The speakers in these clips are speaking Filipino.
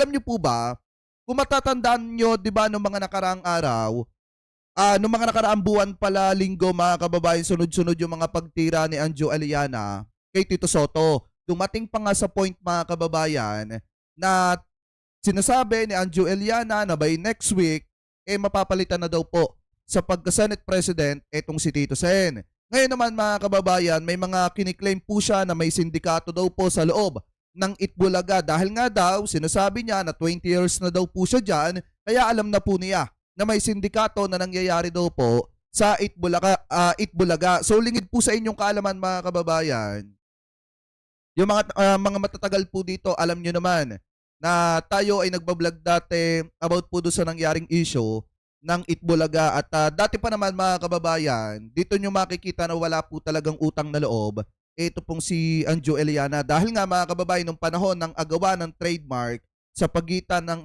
alam niyo po ba, kung matatandaan niyo, 'di ba, nung mga nakaraang araw, nung mga nakaraang buwan pala, linggo, mga kababayan, sunod-sunod yung mga pagtira ni Anjo Aliana kay Tito Soto. Dumating pa nga sa point, mga kababayan, na sinasabi ni Anjo Aliana na by next week, mapapalitan na daw po sa pagka-Senate President etong si Tito Sen. Ngayon naman, mga kababayan, may mga kiniklaim po siya na may sindikato daw po sa loob ng Itbulaga dahil nga daw sinasabi niya na 20 years na daw po siya dyan, kaya alam na po niya na may sindikato na nangyayari daw po sa Itbulaga. So lingid po sa inyong kaalaman, mga kababayan, yung mga matatagal po dito, alam nyo naman na tayo ay nagbablog dati about po doon sa nangyaring issue ng Itbulaga at dati pa naman, mga kababayan, dito nyo makikita na wala po talagang utang na loob. Ito pong si Anjo Eliana dahil nga, mga kababayan, nung panahon ng agawa ng trademark sa pagitan ng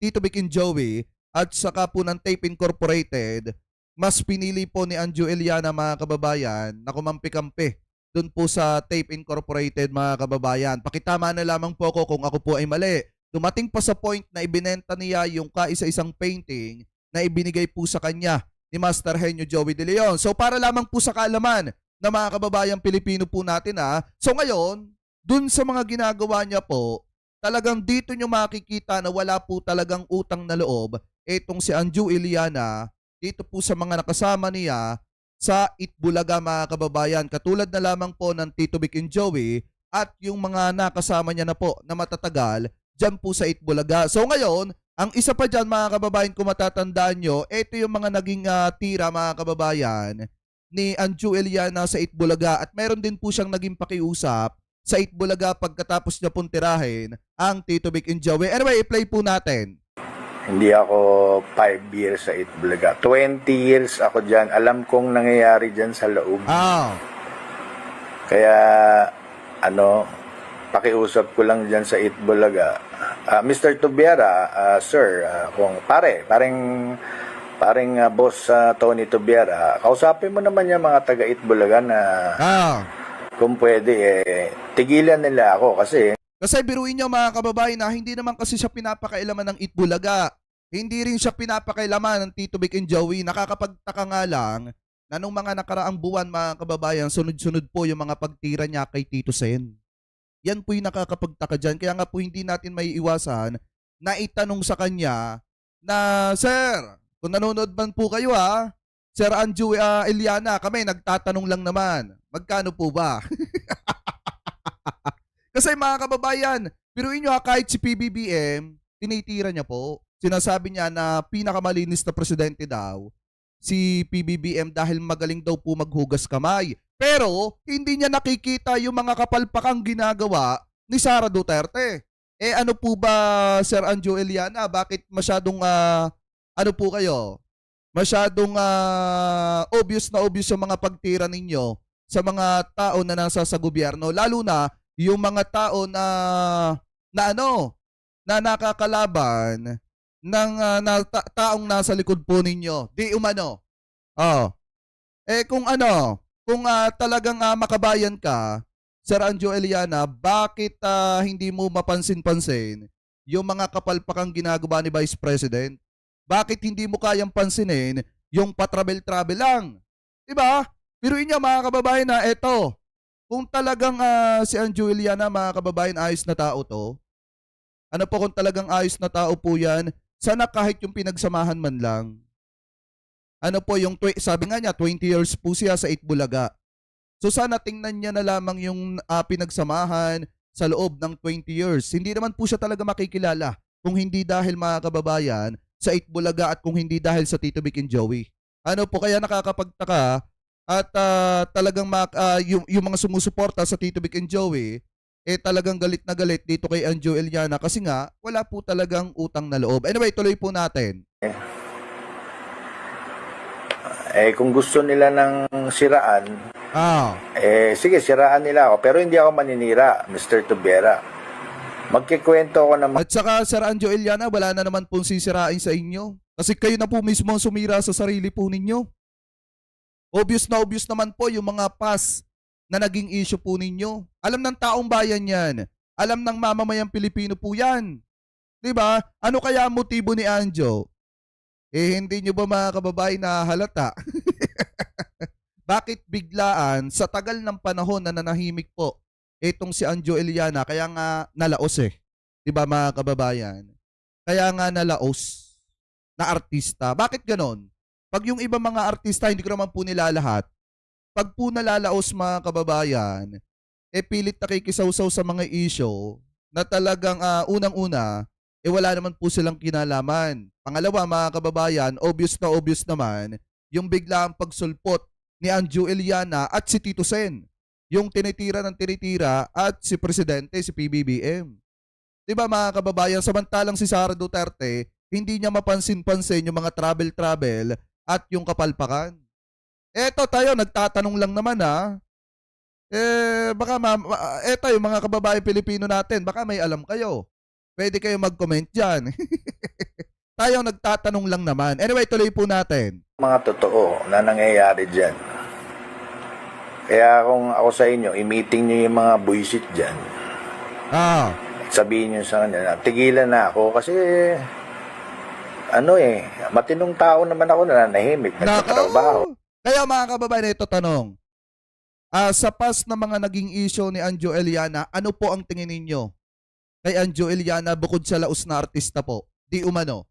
Tito Vic and Joey at saka po ng Tape Incorporated, mas pinili po ni Anjo Eliana, mga kababayan, na kumampi-kampi doon po sa Tape Incorporated, mga kababayan. Pakitama na lamang po ako kung ako po ay mali. Dumating pa sa point na ibinenta niya yung kaisa-isang painting na ibinigay po sa kanya ni Master Henyo Joey De Leon. So para lamang po sa kaalaman na mga kababayang Pilipino po natin So ngayon, dun sa mga ginagawa niya po, talagang dito nyo makikita na wala po talagang utang na loob etong si Anjo Eliana dito po sa mga nakasama niya sa Itbulaga, mga kababayan. Katulad na lamang po ng Tito Vic and Joey at yung mga nakasama niya na po na matatagal dyan po sa Itbulaga. So ngayon, ang isa pa dyan, mga kababayan, kung matatandaan nyo, ito yung mga naging tira, mga kababayan, ni Anjo Eliana sa Itbulaga at meron din po siyang naging pakiusap sa Itbulaga pagkatapos niya pong tirahin ang Tito Vic and Joey. Anyway, i-play po natin. Hindi ako 5 years sa Itbulaga. 20 years ako dyan. Alam kong nangyayari dyan sa loob. Kaya, pakiusap ko lang dyan sa Itbulaga. Mr. Tubiera, sir, kung paring boss Tony Tubiera, kausapin mo naman yung mga taga Itbulaga na kung pwede, tigilan nila ako kasi biruin niyo, mga kababayan, na hindi naman kasi siya pinapakailaman ng Itbulaga. Hindi rin siya pinapakailaman ng Tito Vic and Joey. Nakakapagtaka nga lang na nung mga nakaraang buwan, mga kababayan, sunod-sunod po yung mga pagtira niya kay Tito Sen. Yan po yung nakakapagtaka dyan. Kaya nga po hindi natin may iwasan na itanong sa kanya na, Sir, kung nanonood man po kayo Sir Anjo Eliana, kami nagtatanong lang naman, magkano po ba? Kasi, mga kababayan, biruin nyo kahit si PBBM, tinitira niya po. Sinasabi niya na pinakamalinis na presidente daw si PBBM dahil magaling daw po maghugas kamay. Pero hindi niya nakikita yung mga kapalpakang ginagawa ni Sara Duterte. Ano po ba, Sir Anjo Eliana? Bakit masyadong ano po kayo? Masyadong obvious na obvious yung mga pagtira ninyo sa mga tao na nasa sa gobyerno, lalo na yung mga tao na nakakalaban ng taong nasa likod po ninyo. Di umano. Kung talagang makabayan ka, Sir Anjo Eliana, bakit hindi mo mapansin-pansin yung mga kapalpakang ginagawa ni Vice President? Bakit hindi mo kayang pansinin yung patravel-travel lang? Diba? Biruin niya, mga kababayan, na eto, kung talagang si Anjo Eliana, mga kababayan, ayos na tao to, ano po kung talagang ayos na tao po yan, sana kahit yung pinagsamahan man lang. Ano po yung, sabi nga niya, 20 years po siya sa Itbulaga. So sana tingnan niya na lamang yung pinagsamahan sa loob ng 20 years. Hindi naman po siya talaga makikilala kung hindi dahil, mga kababayan, sa Itbulaga at kung hindi dahil sa Tito Vic and Joey. Ano po, kaya nakakapagtaka at talagang yung mga sumusuporta sa Tito Vic and Joey, talagang galit na galit dito kay Anjo Eliana kasi nga wala po talagang utang na loob. Anyway, tuloy po natin. Kung gusto nila ng siraan, sige, siraan nila ako. Pero hindi ako maninira, Mr. Tubiera. Magkikwento ako naman. At saka, Sir Anjo Eliana, wala na naman pong sisirain sa inyo. Kasi kayo na po mismo ang sumira sa sarili po ninyo. Obvious na obvious naman po yung mga past na naging issue po ninyo. Alam ng taong bayan yan. Alam ng mamamayang Pilipino po yan. 'Di ba? Ano kaya ang motibo ni Anjo? Hindi nyo ba mga kababayan na halata? Bakit biglaan sa tagal ng panahon na nanahimik po itong si Anjo Eliana kaya nga nalaos 'Di ba mga kababayan? Kaya nga nalaos na artista. Bakit ganon? Pag yung ibang mga artista, hindi ko naman po nilalahat, pag po nalalaos mga kababayan, pilit nakikisawsaw sa mga issue na talagang unang-una, wala naman po silang kinalaman. Pangalawa mga kababayan, obvious naman, yung biglaang pagsulpot ni Anjo Eliana at si Tito Sen. Yung tinitira ng tinitira at si Presidente, si PBBM. Diba mga kababayan, samantalang si Sara Duterte, hindi niya mapansin-pansin yung mga travel-travel at yung kapalpakan. Eto tayo, nagtatanong lang naman baka eto yung mga kababayan Pilipino natin, baka may alam kayo. Pwede kayo mag-comment dyan. Tayo nagtatanong lang naman. Anyway, tuloy po natin. Mga totoo na nangyayari dyan. Kaya kung ako sa inyo, i-meeting nyo yung mga buisit dyan. Sabihin nyo sa kanya, tigilan na ako kasi matinong tao naman ako na nanahimik, nagtatrabaho. Kaya mga kababayan, ito tanong. Sa past na mga naging issue ni Anjo Eliana, ano po ang tingin ninyo kay Anjo Eliana bukod sa laos na artista po? Di umano.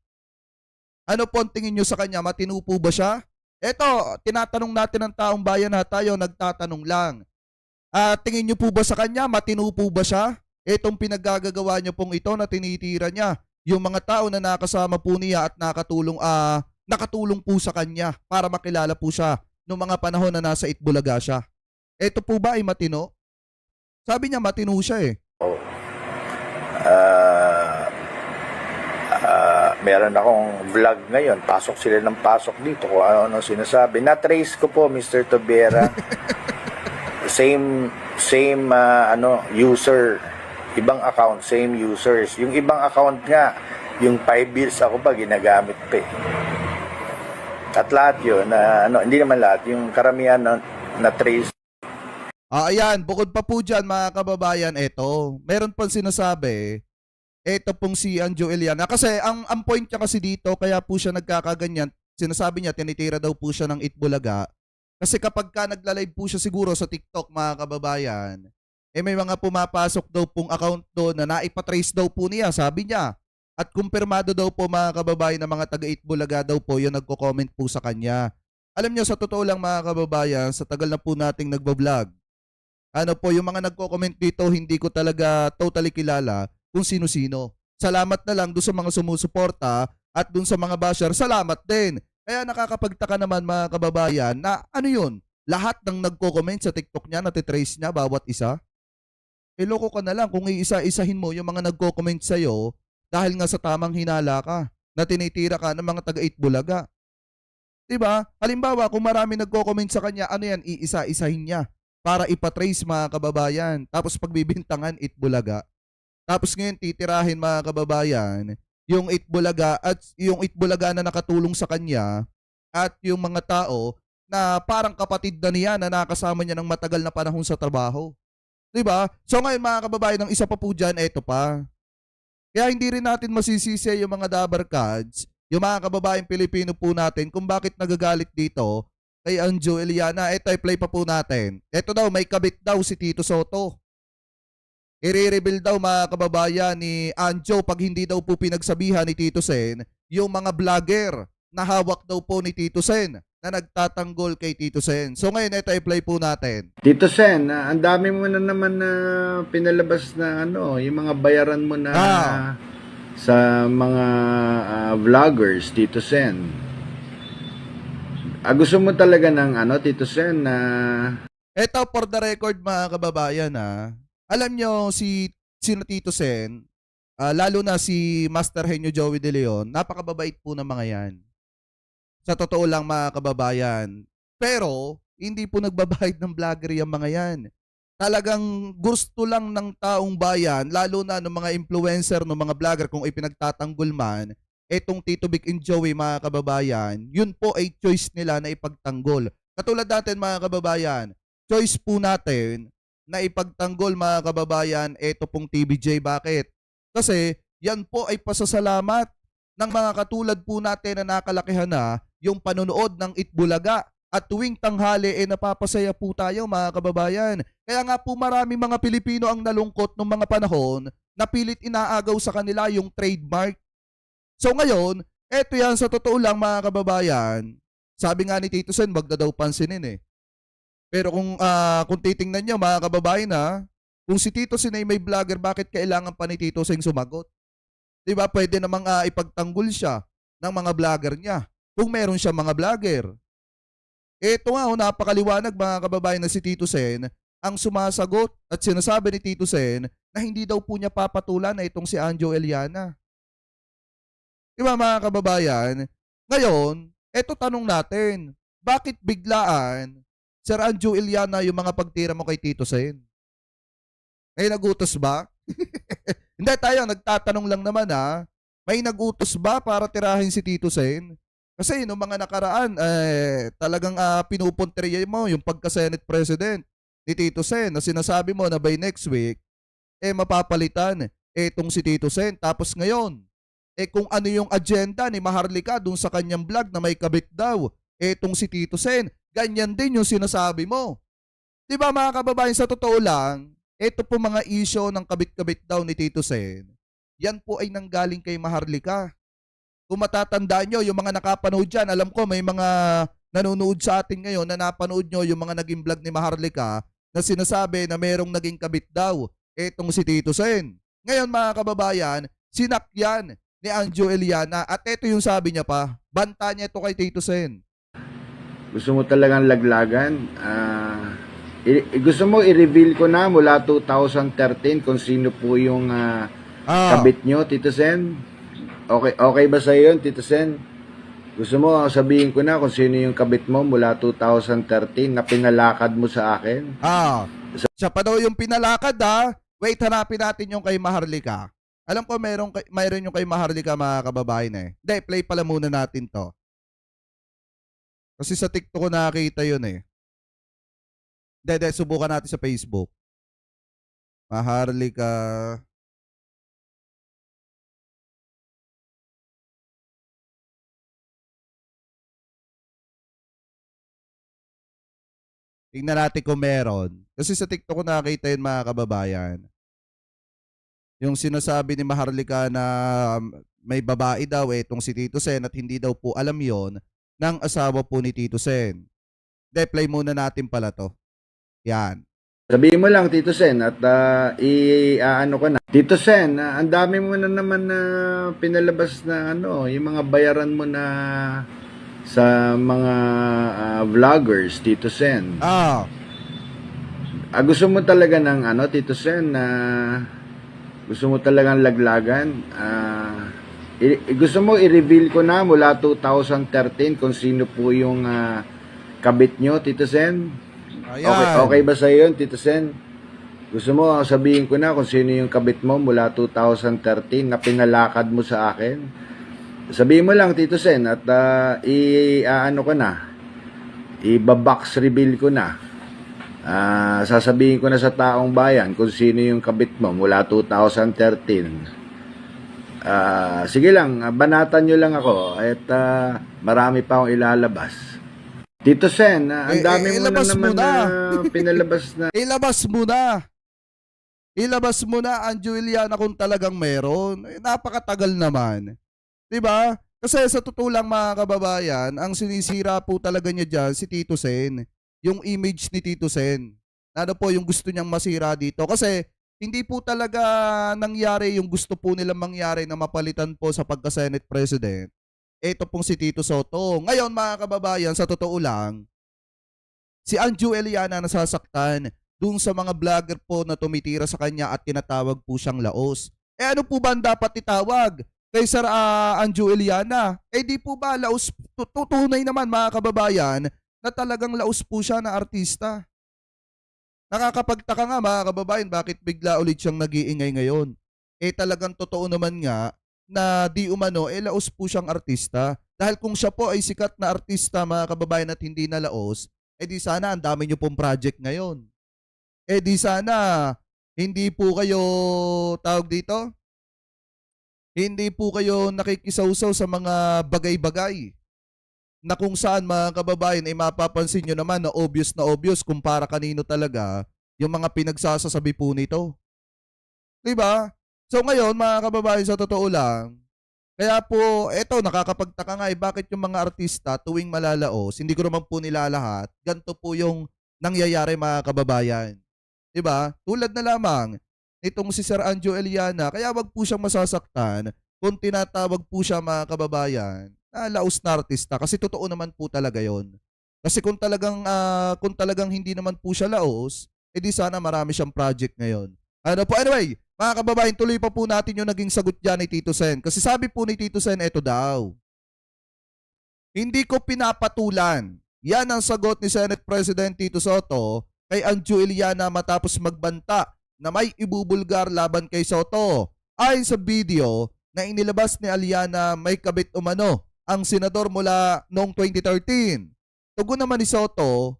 Ano po ang tingin nyo sa kanya? Matino po ba siya? Eto, tinatanong natin ng taong bayan tayo nagtatanong lang. Tingin nyo po ba sa kanya? Matino po ba siya? Etong pinaggagawa nyo pong ito na tinitira niya. Yung mga tao na nakasama po niya at nakatulong po sa kanya para makilala po siya noong mga panahon na nasa Itbulaga siya. Eto po ba ay matino? Sabi niya matino siya Meron akong vlog ngayon. Pasok sila ng pasok dito kung ano sinasabi. Na-trace ko po, Mr. Tobera. same user. Ibang account, same users. Yung ibang account nga, yung 5 years ako pa, ginagamit pa At lahat yun, hindi naman lahat, yung karamihan na trace. Ayan, bukod pa po dyan mga kababayan, meron pang sinasabi, pong si Anjo Eliana. Kasi ang point niya kasi dito, kaya po siya nagkakaganyan, sinasabi niya, tinitira daw po siya ng Itbulaga. Kasi kapag ka nagla-live po siya siguro sa TikTok mga kababayan, may mga pumapasok daw pong account doon na naipatrace daw po niya, sabi niya. At kumpirmado daw po mga kababayan na mga taga-Itbulaga daw po yung nagko-comment po sa kanya. Alam niyo, sa totoo lang mga kababayan, sa tagal na po nating nagbablog, yung mga nagko-comment dito, hindi ko talaga totally kilala kung sino-sino. Salamat na lang doon sa mga sumusuporta at doon sa mga basher, salamat din. Kaya nakakapagtaka naman mga kababayan na lahat ng nagko-comment sa TikTok niya, natitrace niya bawat isa. Loko ka na lang kung iisa-isahin mo yung mga nagko-comment sa'yo dahil nga sa tamang hinala ka na tinitira ka ng mga taga-Itbulaga. Diba? Halimbawa, kung marami nagko-comment sa kanya, iisa-isahin niya para ipatrace mga kababayan. Tapos pagbibintangan Itbulaga. Tapos ngayon titirahin mga kababayan yung Itbulaga at yung Itbulaga na nakatulong sa kanya at yung mga tao na parang kapatid na niya na nakasama niya ng matagal na panahon sa trabaho. Diba? So ngayon mga kababayan, ang isa pa po dyan, eto pa. Kaya hindi rin natin masisisi yung mga dabarkads, yung mga kababayan Pilipino po natin kung bakit nagagalit dito kay Anjo Eliana. Eto, i-play pa po natin. Eto daw, may kabit daw si Tito Soto. I-reveal daw mga kababayan ni Anjo pag hindi daw po pinagsabihan ni Tito Sen yung mga vlogger na hawak daw po ni Tito Sen na nagtatanggol kay Tito Sen. So ngayon, ito i-play po natin. Tito Sen, ang dami mo na naman na pinalabas na yung mga bayaran mo na sa mga vloggers, Tito Sen. Gusto mo talaga ng Tito Sen na... Ito for the record mga kababayan alam nyo sino Tito Sen, lalo na si Master Henyo Joey De Leon, napakababait po ng mga yan. Sa totoo lang mga kababayan. Pero, hindi po nagbabayad ng vlogger yung mga yan. Talagang gusto lang ng taong bayan, lalo na ng mga influencer, ng mga vlogger, kung ipinagtatanggol man, etong Tito Vic and Joey mga kababayan, yun po ay choice nila na ipagtanggol. Katulad natin mga kababayan, choice po natin na ipagtanggol mga kababayan, eto pong TVJ. Bakit? Kasi yan po ay pasasalamat ng mga katulad po natin na nakalakihan na yung panonood ng Itbulaga. At tuwing tanghali, napapasaya po tayo mga kababayan. Kaya nga po marami mga Pilipino ang nalungkot nung mga panahon na pilit inaagaw sa kanila yung trademark. So ngayon, eto yan sa totoo lang mga kababayan. Sabi nga ni Tito Sen, wag na daw pansinin eh. Pero kung titingnan nyo mga kababayan kung si Tito Sen ay may vlogger, bakit kailangan pa ni Tito Sen sumagot? Diba pwede namang ipagtanggol siya ng mga vlogger niya kung meron siya mga vlogger. Ito nga, napakaliwanag mga kababayan na si Tito Sen ang sumasagot at sinasabi ni Tito Sen na hindi daw po niya papatulan na itong si Anjo Eliana. Diba mga kababayan? Ngayon, eto tanong natin, bakit biglaan, Sir Anjo Eliana, yung mga pagtira mo kay Tito Sen? May nagutos ba? Hindi tayo, nagtatanong lang naman may nagutos ba para tirahin si Tito Sen? Kasi nung mga nakaraan, talagang pinupunteriya mo yung pagka-Senate President ni Tito Sen na sinasabi mo na by next week, mapapalitan itong si Tito Sen. Tapos ngayon, kung ano yung agenda ni Maharlika dun sa kanyang vlog na may kabit daw, itong si Tito Sen, ganyan din yung sinasabi mo. Diba mga kababayan, sa totoo lang, ito po mga issue ng kabit-kabit daw ni Tito Sen, yan po ay nanggaling kay Maharlika. Kung matatandaan nyo, yung mga nakapanood dyan, alam ko may mga nanonood sa atin ngayon na napanood nyo yung mga naging vlog ni Maharlika na sinasabi na merong naging kabit daw etong si Tito Sen. Ngayon mga kababayan, sinakyan ni Anjo Eliana at ito yung sabi niya pa, banta niya ito kay Tito Sen. Gusto mo talagang laglagan? Gusto mo i-reveal ko na mula 2013 kung sino po yung kabit nyo, Tito Sen? Okay ba sa iyo yun, Tito Sen? Gusto mo sabihin ko na kung sino yung kabit mo mula 2013 na pinalakad mo sa akin? Siya pa daw yung pinalakad Wait, hanapin natin yung kay Maharlika. Alam ko mayroon yung kay Maharlika mga kababayan Hindi, play pala muna natin to. Kasi sa TikTok ko nakakita yun Hindi, subukan natin sa Facebook. Maharlika. Tingnan natin kung meron. Kasi sa TikTok ko nakakita yun mga kababayan. Yung sinasabi ni Maharlika na may babae daw itong si Tito Sen at hindi daw po alam yon ng asawa po ni Tito Sen. Play muna natin pala to. Yan. Sabihin mo lang, Tito Sen, at ano ko na. Tito Sen, ang dami mo na naman na pinalabas na yung mga bayaran mo na sa mga vloggers, Tito Sen. Gusto mo talaga ng Tito Sen, gusto mo talagang laglagan? Gusto mo i-reveal ko na mula 2013 kung sino po yung kabit nyo, Tito Sen? Okay ba sa iyo yun, Tito Sen? Gusto mo sabihin ko na kung sino yung kabit mo mula 2013 na pinalakad mo sa akin? Sabihin mo lang, Tito Sen, at ano ko na, i-box reveal ko na. Sasabihin ko na sa taong bayan kung sino yung kabit mo mula 2013. Sige lang, banatan nyo lang ako at marami pa akong ilalabas. Tito Sen, ang dami mo na naman na pinalabas na. Ilabas mo na, Anjo Eliana, kung talagang meron. Napakatagal naman. Diba? Kasi sa totoo lang mga kababayan, ang sinisira po talaga niya dyan si Tito Sen. Yung image ni Tito Sen. Ano po yung gusto niyang masira dito. Kasi hindi po talaga nangyari yung gusto po nilang mangyari na mapalitan po sa pagka-Senate President. Ito pong si Tito Soto. Ngayon mga kababayan, sa totoo lang, si Anjo Eliana nasasaktan dun sa mga vlogger po na tumitira sa kanya at tinatawag po siyang laos. Ano po ba ang dapat itawag kay Sir Anjo Eliana? Di po ba laos, tunay naman mga kababayan na talagang laos po siya na artista. Nakakapagtaka nga mga kababayan, bakit bigla ulit siyang nag-iingay ngayon? Talagang totoo naman nga na di umano, laos po siyang artista. Dahil kung siya po ay sikat na artista mga kababayan at hindi na laos, di sana ang dami niyo pong project ngayon. Di sana hindi po kayo tawag dito? Hindi po kayo nakikisawsaw sa mga bagay-bagay na kung saan mga kababayan ay mapapansin nyo naman na obvious kung para kanino talaga yung mga pinagsasasabi po nito. 'Di ba? So ngayon mga kababayan sa totoo lang, kaya po eto nakakapagtaka nga bakit yung mga artista tuwing malalaos, hindi ko naman po nilalahat, ganito po yung nangyayari mga kababayan. 'Di ba? Tulad na lamang nitong si Sir Anjo Eliana, kaya wag po siyang masasaktan kung tinatawag po siya mga kababayan na laos na artista kasi totoo naman po talaga 'yon. Kasi kung talagang hindi naman po siya laos, edi sana marami siyang project ngayon. Ano po, anyway, mga kababayan, tuloy pa po natin yung naging sagot dyan ni Tito Sen. Kasi sabi po ni Tito Sen, eto daw. Hindi ko pinapatulan. Yan ang sagot ni Senate President Tito Soto kay Anjo Eliana matapos magbanta na may ibubulgar laban kay Soto. Ayon sa video na inilabas ni Eliana, may kabit umano ang senador mula noong 2013. Tugon naman ni Soto,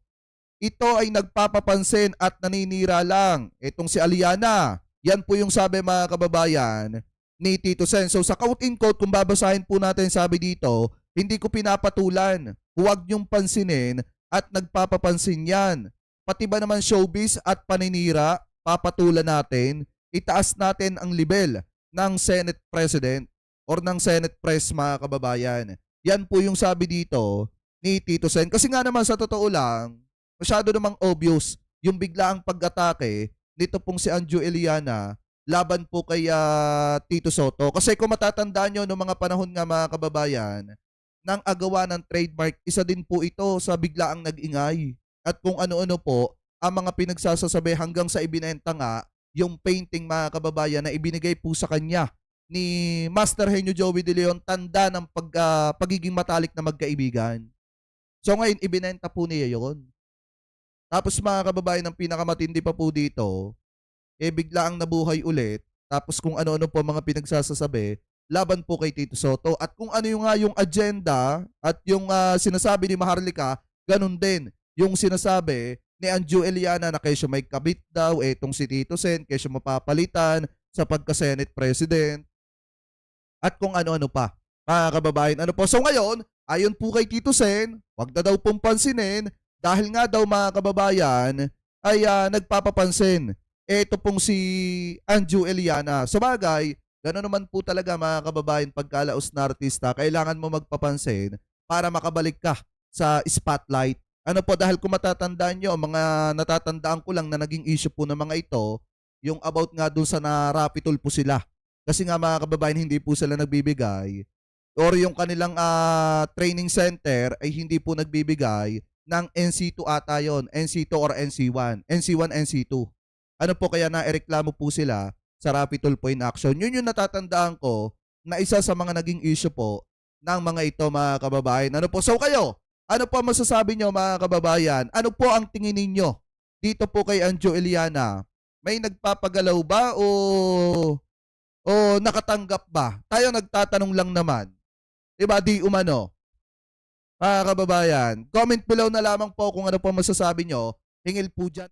ito ay nagpapapansin at naninira lang. Itong si Eliana. Yan po yung sabi mga kababayan ni Tito Sen. So sa quote in quote, kung babasahin po natin sabi dito, hindi ko pinapatulan. Huwag niyong pansinin at nagpapapansin yan. Pati ba naman showbiz at paninira, papatulan natin, itaas natin ang level ng Senate President or ng Senate Press mga kababayan. Yan po yung sabi dito ni Tito Sen. Kasi nga naman sa totoo lang, masyado namang obvious yung biglaang pag-atake nito pong si Anjo Eliana laban po kay Tito Soto. Kasi kung matatandaan nyo noong mga panahon nga mga kababayan, ng agawa ng trademark, isa din po ito sa biglaang nag-ingay. At kung ano-ano po, ang mga pinagsasasabi hanggang sa ibinenta nga yung painting mga kababayan na ibinigay po sa kanya ni Master Henyo Joey De Leon, tanda ng pagiging matalik na magkaibigan. So ngayon, ibinenta po niya yon. Tapos mga kababayan, ang pinakamatindi pa po dito, bigla ang nabuhay ulit. Tapos kung ano-ano po mga pinagsasasabi, laban po kay Tito Soto. At kung ano yung nga yung agenda at yung sinasabi ni Maharlika, ganun din. Yung sinasabi ni Anjo Eliana na kesyo may kabit daw, etong si Tito Sen, kesyo mapapalitan sa pagka-Senate President. At kung ano-ano pa. Mga kababayan, ano po. So ngayon, ayon po kay Tito Sen, wag na daw pong pansinin dahil nga daw mga kababayan ay nagpapapansin. Ito pong si Anjo Eliana. Sa bagay, gano'n naman po talaga mga kababayan pagkalaos na artista, kailangan mo magpapansin para makabalik ka sa spotlight. Ano po, dahil kung matatandaan nyo, mga natatandaan ko lang na naging issue po ng mga ito, yung about nga dun sa na-rapitol po sila. Kasi nga mga kababayan, hindi po sila nagbibigay or yung kanilang training center ay hindi po nagbibigay ng NC2 ata yun, NC2 or NC1, NC1, NC2. Ano po kaya naireklamo po sila sa Rapitol po in action. Yun yung natatandaan ko na isa sa mga naging issue po ng mga ito mga kababayan. Ano po? So kayo, ano po masasabi nyo mga kababayan? Ano po ang tingin ninyo dito po kay Anjo Eliana? May nagpapagalaw ba o nakatanggap ba? Tayo nagtatanong lang naman. Diba? Di umano. Mga kababayan, comment below na lamang po kung ano po masasabi nyo. Hingil po dyan.